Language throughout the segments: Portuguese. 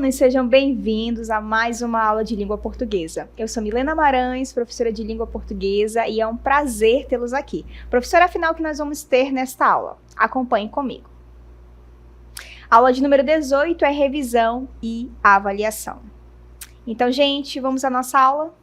alunos, sejam bem-vindos a mais uma aula de língua portuguesa. Eu sou Milena Marães, professora de língua portuguesa, e é um prazer tê-los aqui. Professora, afinal, que nós vamos ter nesta aula? Acompanhem comigo. A aula de número 18 é revisão e avaliação. Então, gente, vamos à nossa aula?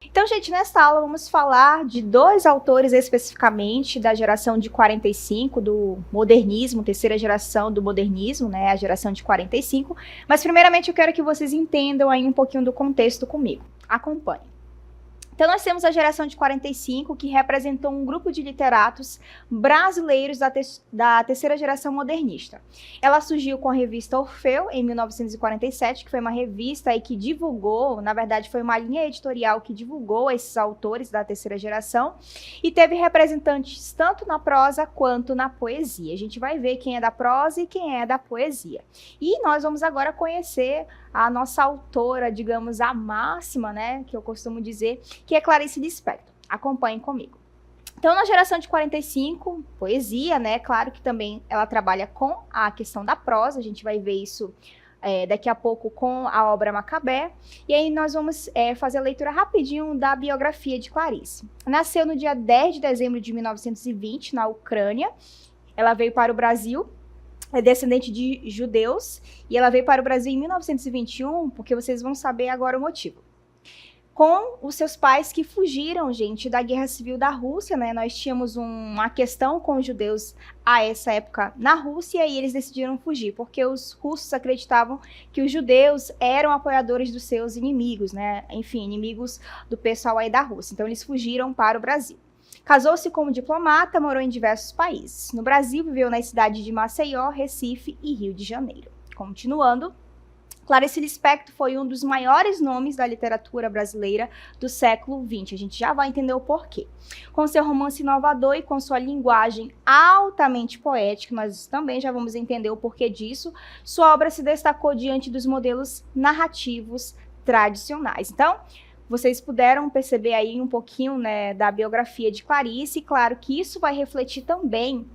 Então, gente, nesta aula vamos falar de dois autores especificamente da geração de 45, do modernismo, terceira geração do modernismo, né, a geração de 45. Mas, primeiramente, eu quero que vocês entendam aí um pouquinho do contexto comigo. Acompanhe. Então, nós temos a geração de 45, que representou um grupo de literatos brasileiros da terceira geração modernista. Ela surgiu com a revista Orfeu, em 1947, que foi uma revista aí que divulgou, na verdade, foi uma linha editorial que divulgou esses autores da terceira geração, e teve representantes tanto na prosa quanto na poesia. A gente vai ver quem é da prosa e quem é da poesia. E nós vamos agora conhecer a nossa autora, digamos, a máxima, né, que eu costumo dizer, que é Clarice Lispector. Acompanhem comigo. Então, na geração de 45, poesia, né, claro que também ela trabalha com a questão da prosa, a gente vai ver isso daqui a pouco com a obra Macabé, e aí nós vamos fazer a leitura rapidinho da biografia de Clarice. Nasceu no dia 10 de dezembro de 1920, na Ucrânia. Ela veio para o Brasil, é descendente de judeus, e ela veio para o Brasil em 1921, porque vocês vão saber agora o motivo. Com os seus pais que fugiram, gente, da Guerra Civil da Rússia, né? Nós tínhamos uma questão com os judeus a essa época na Rússia, e eles decidiram fugir, porque os russos acreditavam que os judeus eram apoiadores dos seus inimigos, né? Enfim, inimigos do pessoal aí da Rússia. Então, eles fugiram para o Brasil. Casou-se como diplomata, morou em diversos países. No Brasil, viveu nas cidades de Maceió, Recife e Rio de Janeiro. Continuando, Clarice Lispector foi um dos maiores nomes da literatura brasileira do século XX. A gente já vai entender o porquê. Com seu romance inovador e com sua linguagem altamente poética, nós também já vamos entender o porquê disso, sua obra se destacou diante dos modelos narrativos tradicionais. Então, vocês puderam perceber aí um pouquinho, né, da biografia de Clarice, e claro que isso vai refletir também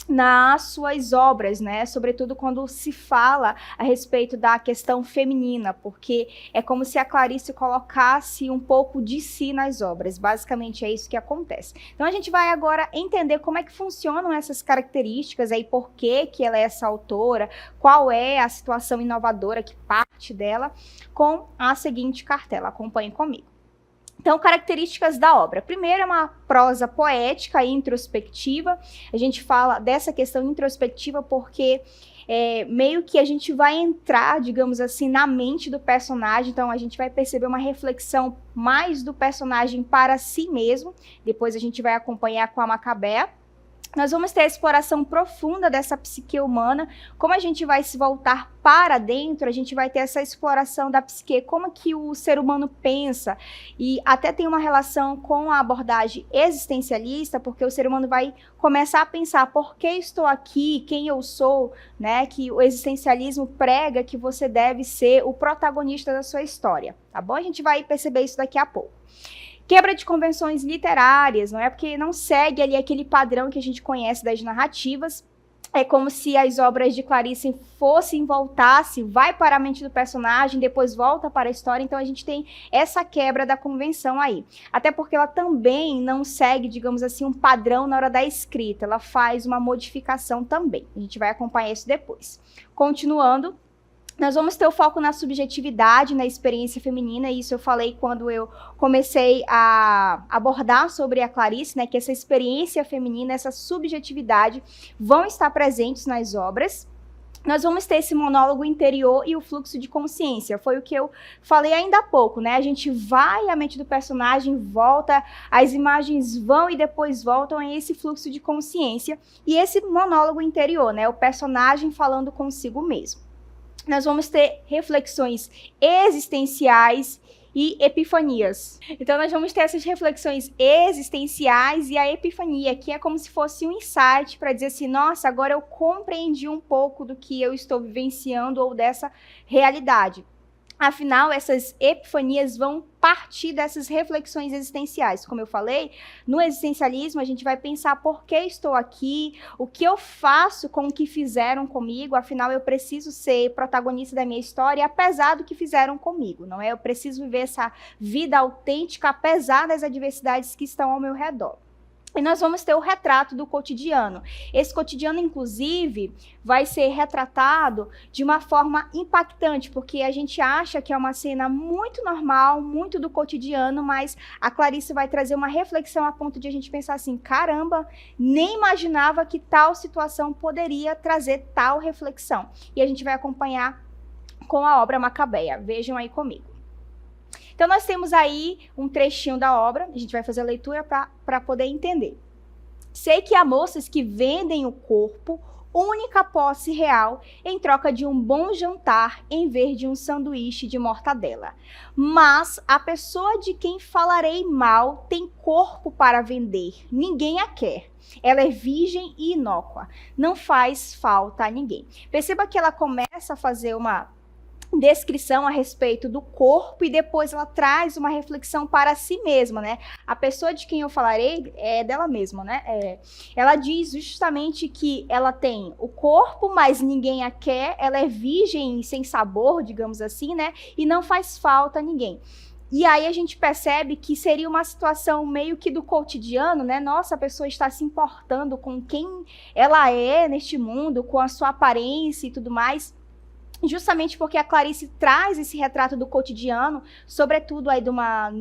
nas suas obras, né, sobretudo quando se fala a respeito da questão feminina, porque é como se a Clarice colocasse um pouco de si nas obras, basicamente é isso que acontece. Então a gente vai agora entender como é que funcionam essas características, aí por que ela é essa autora, qual é a situação inovadora que parte dela, com a seguinte cartela. Acompanhe comigo. Então, características da obra. Primeiro, é uma prosa poética e introspectiva. A gente fala dessa questão introspectiva porque meio que a gente vai entrar, digamos assim, na mente do personagem. Então, a gente vai perceber uma reflexão mais do personagem para si mesmo. Depois a gente vai acompanhar com a Macabé. Nós vamos ter a exploração profunda dessa psique humana, como a gente vai se voltar para dentro, a gente vai ter essa exploração da psique, como que o ser humano pensa, e até tem uma relação com a abordagem existencialista, porque o ser humano vai começar a pensar por que estou aqui, quem eu sou, né? Que o existencialismo prega que você deve ser o protagonista da sua história, tá bom? A gente vai perceber isso daqui a pouco. Quebra de convenções literárias, não é? Porque não segue ali aquele padrão que a gente conhece das narrativas. É como se as obras de Clarice voltassem, vai para a mente do personagem, depois volta para a história. Então a gente tem essa quebra da convenção aí. Até porque ela também não segue, digamos assim, um padrão na hora da escrita. Ela faz uma modificação também. A gente vai acompanhar isso depois. Continuando. Nós vamos ter o foco na subjetividade, na experiência feminina, e isso eu falei quando eu comecei a abordar sobre a Clarice, né, que essa experiência feminina, essa subjetividade vão estar presentes nas obras. Nós vamos ter esse monólogo interior e o fluxo de consciência, foi o que eu falei ainda há pouco, né? A gente vai à mente do personagem, volta, as imagens vão e depois voltam a esse fluxo de consciência, e esse monólogo interior, né, o personagem falando consigo mesmo. Nós vamos ter reflexões existenciais e epifanias. Então, nós vamos ter essas reflexões existenciais e a epifania, que é como se fosse um insight para dizer assim, nossa, agora eu compreendi um pouco do que eu estou vivenciando ou dessa realidade. Afinal, essas epifanias vão partir dessas reflexões existenciais. Como eu falei, no existencialismo a gente vai pensar por que estou aqui, o que eu faço com o que fizeram comigo, afinal eu preciso ser protagonista da minha história, apesar do que fizeram comigo, não é? Eu preciso viver essa vida autêntica, apesar das adversidades que estão ao meu redor. E nós vamos ter o retrato do cotidiano. Esse cotidiano, inclusive, vai ser retratado de uma forma impactante, porque a gente acha que é uma cena muito normal, muito do cotidiano, mas a Clarice vai trazer uma reflexão a ponto de a gente pensar assim, caramba, nem imaginava que tal situação poderia trazer tal reflexão. E a gente vai acompanhar com a obra Macabeia. Vejam aí comigo. Então, nós temos aí um trechinho da obra, a gente vai fazer a leitura para poder entender. Sei que há moças que vendem o corpo, única posse real, em troca de um bom jantar, em vez de um sanduíche de mortadela. Mas a pessoa de quem falarei mal tem corpo para vender, ninguém a quer. Ela é virgem e inócua, não faz falta a ninguém. Perceba que ela começa a fazer uma descrição a respeito do corpo e depois ela traz uma reflexão para si mesma, né? A pessoa de quem eu falarei é dela mesma, né? Ela diz justamente que ela tem o corpo, mas ninguém a quer, ela é virgem e sem sabor, digamos assim, né? E não faz falta a ninguém. E aí a gente percebe que seria uma situação meio que do cotidiano, né? Nossa, a pessoa está se importando com quem ela é neste mundo, com a sua aparência e tudo mais. Justamente porque a Clarice traz esse retrato do cotidiano, sobretudo aí de uma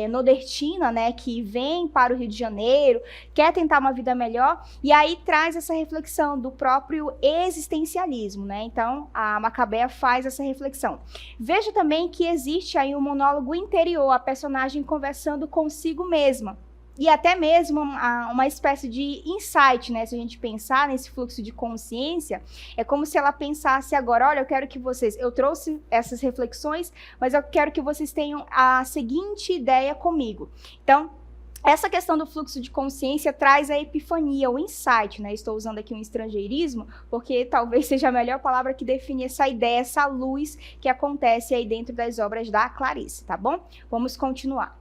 nordestina, né, que vem para o Rio de Janeiro, quer tentar uma vida melhor, e aí traz essa reflexão do próprio existencialismo, né? Então, a Macabeia faz essa reflexão. Veja também que existe aí um monólogo interior, a personagem conversando consigo mesma. E até mesmo uma espécie de insight, né? Se a gente pensar nesse fluxo de consciência, é como se ela pensasse agora, olha, eu quero que vocês... Eu trouxe essas reflexões, mas eu quero que vocês tenham a seguinte ideia comigo. Então, essa questão do fluxo de consciência traz a epifania, o insight, né? Estou usando aqui um estrangeirismo, porque talvez seja a melhor palavra que define essa ideia, essa luz que acontece aí dentro das obras da Clarice, tá bom? Vamos continuar.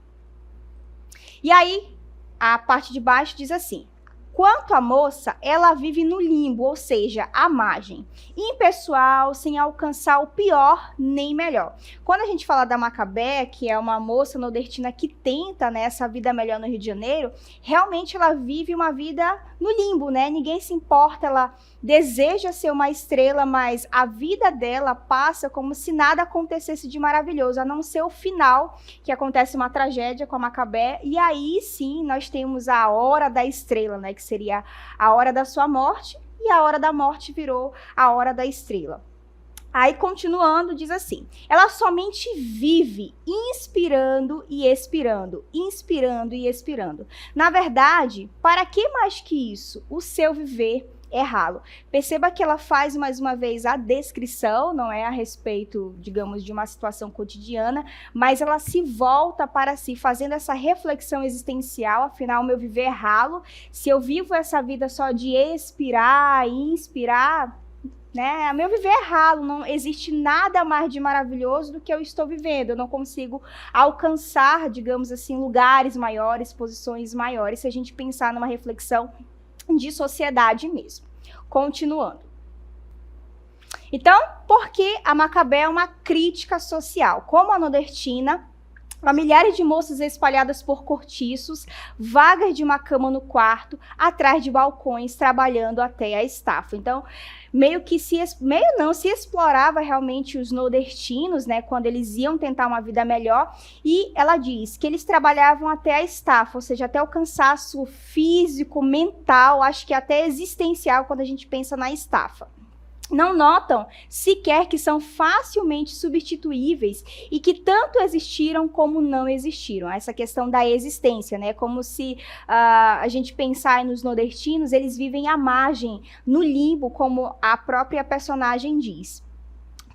E aí, a parte de baixo diz assim: quanto à moça, ela vive no limbo, ou seja, à margem, impessoal, sem alcançar o pior nem melhor. Quando a gente fala da Macabeia, que é uma moça nordestina que tenta, né, essa vida melhor no Rio de Janeiro, realmente ela vive uma vida no limbo, né? Ninguém se importa, ela deseja ser uma estrela, mas a vida dela passa como se nada acontecesse de maravilhoso, a não ser o final, que acontece uma tragédia com a Macabeia, e aí sim nós temos a hora da estrela, né, que seria a hora da sua morte, e a hora da morte virou a hora da estrela. Aí, continuando, diz assim: ela somente vive inspirando e expirando, inspirando e expirando. Na verdade, para que mais que isso? O seu viver é ralo. Perceba que ela faz mais uma vez a descrição, não é a respeito, digamos, de uma situação cotidiana, mas ela se volta para si, fazendo essa reflexão existencial. Afinal, meu viver é ralo. Se eu vivo essa vida só de expirar e inspirar, né, meu viver é ralo, não existe nada mais de maravilhoso do que eu estou vivendo. Eu não consigo alcançar, digamos assim, lugares maiores, posições maiores, se a gente pensar numa reflexão de sociedade mesmo. Continuando. Então, por que a Macabeia é uma crítica social? Como a nordestina, há milhares de moças espalhadas por cortiços, vagas de uma cama no quarto, atrás de balcões, trabalhando até a estafa. Então, se explorava realmente os nordestinos, né, quando eles iam tentar uma vida melhor, e ela diz que eles trabalhavam até a estafa, ou seja, até o cansaço físico, mental, acho que até existencial, quando a gente pensa na estafa. Não notam sequer que são facilmente substituíveis e que tanto existiram como não existiram. Essa questão da existência, né? Como se a gente pensar nos nordestinos, eles vivem à margem, no limbo, como a própria personagem diz.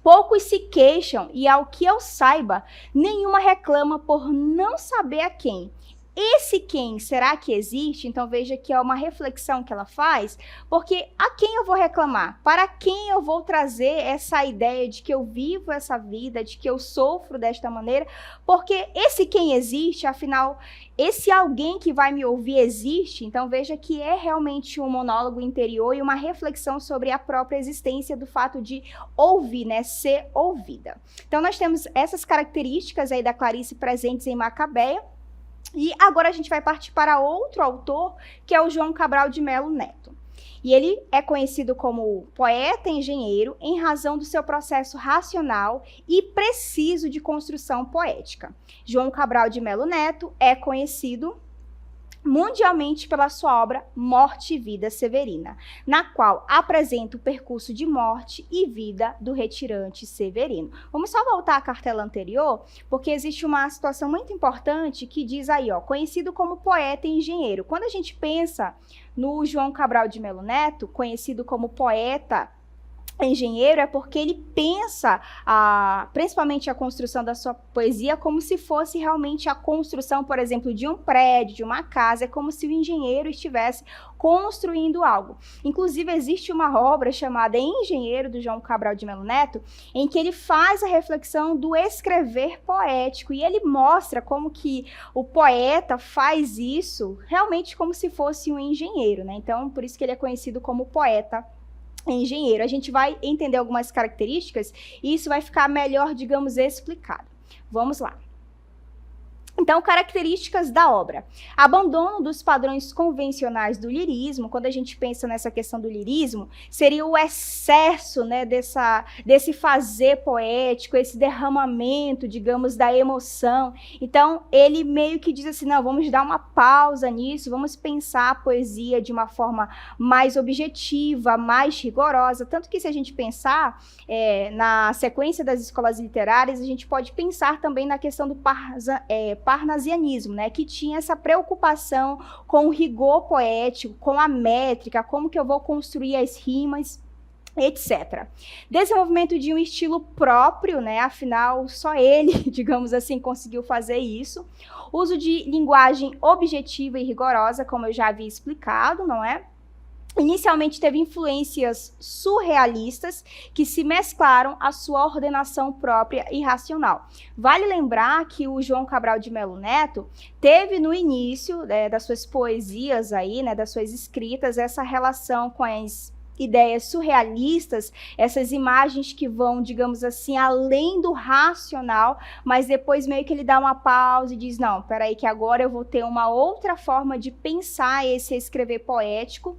Poucos se queixam e, ao que eu saiba, nenhuma reclama por não saber a quem. esse quem, será que existe? Então veja que é uma reflexão que ela faz, porque a quem eu vou reclamar? Para quem eu vou trazer essa ideia de que eu vivo essa vida, de que eu sofro desta maneira? Porque esse quem existe, afinal, esse alguém que vai me ouvir existe? Então veja que é realmente um monólogo interior e uma reflexão sobre a própria existência do fato de ouvir, né, ser ouvida. Então nós temos essas características aí da Clarice presentes em Macabeia. E agora a gente vai partir para outro autor, que é o João Cabral de Melo Neto. E ele é conhecido como poeta engenheiro em razão do seu processo racional e preciso de construção poética. João Cabral de Melo Neto é conhecido mundialmente pela sua obra Morte e Vida Severina, na qual apresenta o percurso de morte e vida do retirante Severino. Vamos só voltar à cartela anterior, porque existe uma situação muito importante que diz aí, ó, conhecido como poeta e engenheiro. Quando a gente pensa no João Cabral de Melo Neto, conhecido como poeta engenheiro, é porque ele pensa principalmente a construção da sua poesia como se fosse realmente a construção, por exemplo, de um prédio, de uma casa, é como se o engenheiro estivesse construindo algo. Inclusive, existe uma obra chamada Engenheiro, do João Cabral de Melo Neto, em que ele faz a reflexão do escrever poético, e ele mostra como que o poeta faz isso realmente como se fosse um engenheiro, né? Então, por isso que ele é conhecido como poeta engenheiro. A gente vai entender algumas características e isso vai ficar melhor, digamos, explicado. Vamos lá. Então, características da obra. Abandono dos padrões convencionais do lirismo. Quando a gente pensa nessa questão do lirismo, seria o excesso, né, desse fazer poético, esse derramamento, digamos, da emoção. Então, ele meio que diz assim, não, vamos dar uma pausa nisso, vamos pensar a poesia de uma forma mais objetiva, mais rigorosa. Tanto que se a gente pensar na sequência das escolas literárias, a gente pode pensar também na questão do parnasianismo, né, que tinha essa preocupação com o rigor poético, com a métrica, como que eu vou construir as rimas, etc. Desenvolvimento de um estilo próprio, né, afinal, só ele, digamos assim, conseguiu fazer isso. Uso de linguagem objetiva e rigorosa, como eu já havia explicado, não é? Inicialmente teve influências surrealistas que se mesclaram à sua ordenação própria e racional. Vale lembrar que o João Cabral de Melo Neto teve no início das suas poesias aí, né, das suas escritas, essa relação com as ideias surrealistas, essas imagens que vão, digamos assim, além do racional, mas depois meio que ele dá uma pausa e diz, não, peraí que agora eu vou ter uma outra forma de pensar esse escrever poético.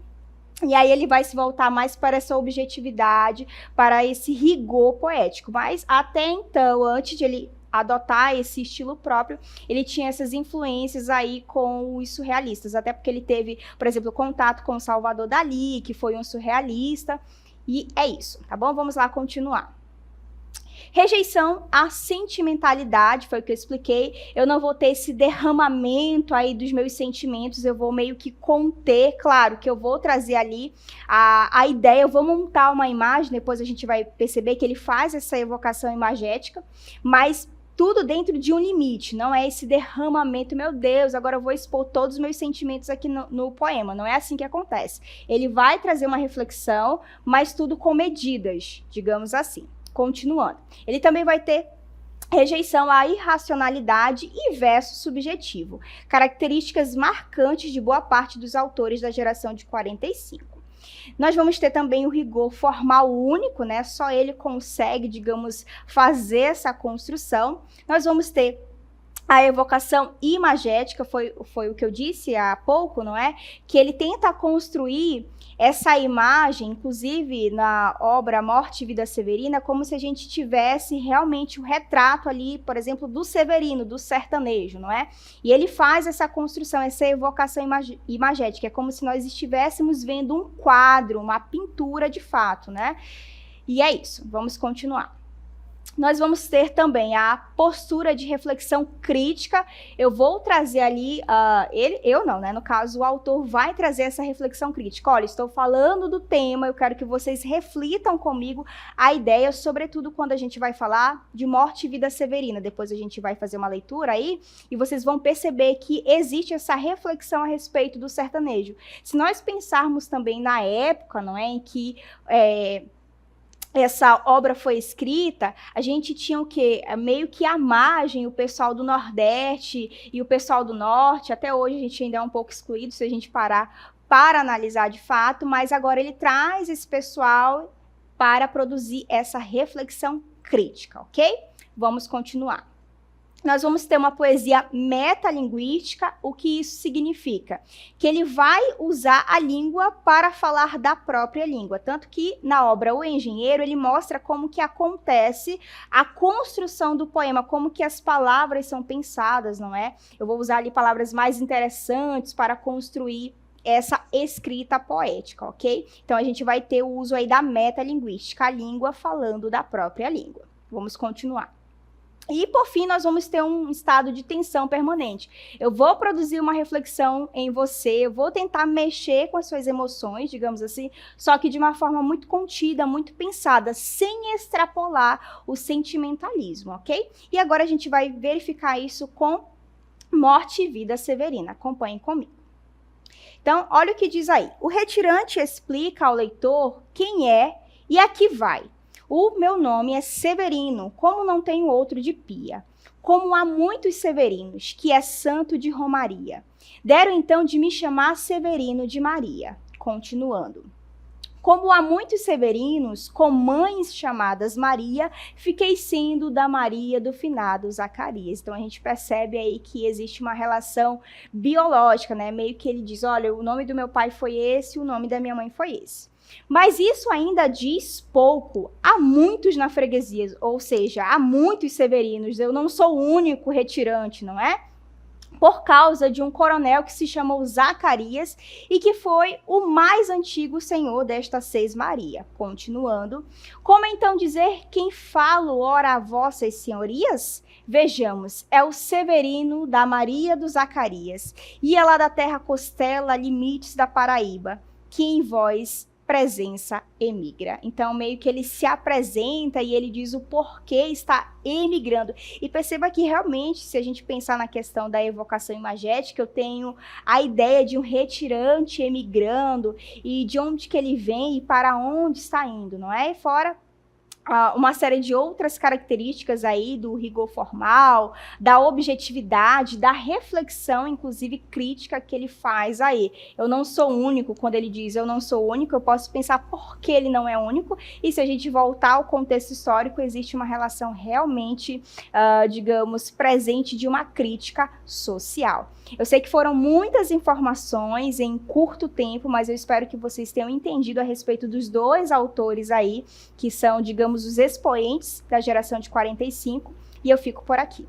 E aí ele vai se voltar mais para essa objetividade, para esse rigor poético. Mas até então, antes de ele adotar esse estilo próprio, ele tinha essas influências aí com os surrealistas. Até porque ele teve, por exemplo, contato com Salvador Dalí, que foi um surrealista. E é isso, tá bom? Vamos lá continuar. Rejeição à sentimentalidade, foi o que eu expliquei. Eu não vou ter esse derramamento aí dos meus sentimentos, eu vou meio que conter, claro, que eu vou trazer ali a ideia, eu vou montar uma imagem, depois a gente vai perceber que ele faz essa evocação imagética, mas tudo dentro de um limite, não é esse derramamento, meu Deus, agora eu vou expor todos os meus sentimentos aqui no poema, não é assim que acontece. Ele vai trazer uma reflexão, mas tudo com medidas, digamos assim. Continuando, ele também vai ter rejeição à irracionalidade e verso subjetivo, características marcantes de boa parte dos autores da geração de 45. Nós vamos ter também o rigor formal único, né? Só ele consegue, digamos, fazer essa construção. Nós vamos ter a evocação imagética, foi o que eu disse há pouco, não é? Que ele tenta construir essa imagem, inclusive na obra Morte e Vida Severina, como se a gente tivesse realmente o retrato ali, por exemplo, do Severino, do sertanejo, não é? E ele faz essa construção, essa evocação imagética, é como se nós estivéssemos vendo um quadro, uma pintura de fato, né? E é isso, vamos continuar. nós vamos ter também a postura de reflexão crítica. Eu vou trazer ali, no caso, o autor vai trazer essa reflexão crítica. Olha, estou falando do tema, eu quero que vocês reflitam comigo a ideia, sobretudo quando a gente vai falar de Morte e Vida Severina. Depois a gente vai fazer uma leitura aí e vocês vão perceber que existe essa reflexão a respeito do sertanejo. Se nós pensarmos também na época, não é, em que essa obra foi escrita, a gente tinha o quê? Meio que a margem, o pessoal do Nordeste e o pessoal do Norte, até hoje a gente ainda é um pouco excluído se a gente parar para analisar de fato, mas agora ele traz esse pessoal para produzir essa reflexão crítica, ok? Vamos continuar. Nós vamos ter uma poesia metalinguística. O que isso significa? Que ele vai usar a língua para falar da própria língua. Tanto que na obra O Engenheiro, ele mostra como que acontece a construção do poema, como que as palavras são pensadas, não é? Eu vou usar ali palavras mais interessantes para construir essa escrita poética, ok? Então a gente vai ter o uso aí da metalinguística, a língua falando da própria língua. Vamos continuar. E, por fim, nós vamos ter um estado de tensão permanente. Eu vou produzir uma reflexão em você, eu vou tentar mexer com as suas emoções, digamos assim, só que de uma forma muito contida, muito pensada, sem extrapolar o sentimentalismo, ok? E agora a gente vai verificar isso com Morte e Vida Severina. Acompanhem comigo. Então, olha o que diz aí. O retirante explica ao leitor quem é e a que vai. O meu nome é Severino, como não tenho outro de pia. Como há muitos Severinos, que é santo de Romaria. Deram então de me chamar Severino de Maria. Continuando. Como há muitos Severinos, com mães chamadas Maria, fiquei sendo da Maria do finado Zacarias. Então a gente percebe aí que existe uma relação biológica, né? Meio que ele diz, olha, o nome do meu pai foi esse, o nome da minha mãe foi esse. Mas isso ainda diz pouco. Há muitos na freguesia, ou seja, há muitos Severinos. Eu não sou o único retirante, não é? Por causa de um coronel que se chamou Zacarias e que foi o mais antigo senhor desta Sesmaria. Continuando. Como então dizer quem falo, ora a vossas senhorias? Vejamos, é o Severino da Maria do Zacarias, ia lá da terra Costela, limites da Paraíba, que em vós presença emigra. Então, meio que ele se apresenta e ele diz o porquê está emigrando. E perceba que realmente, se a gente pensar na questão da evocação imagética, eu tenho a ideia de um retirante emigrando e de onde que ele vem e para onde está indo, não é? E fora uma série de outras características aí do rigor formal, da objetividade, da reflexão, inclusive crítica que ele faz aí. Eu não sou único, quando ele diz eu não sou único, eu posso pensar por que ele não é único, e se a gente voltar ao contexto histórico, existe uma relação realmente, digamos, presente de uma crítica social. Eu sei que foram muitas informações em curto tempo, mas eu espero que vocês tenham entendido a respeito dos dois autores aí, que são, digamos, os expoentes da geração de 45, e eu fico por aqui.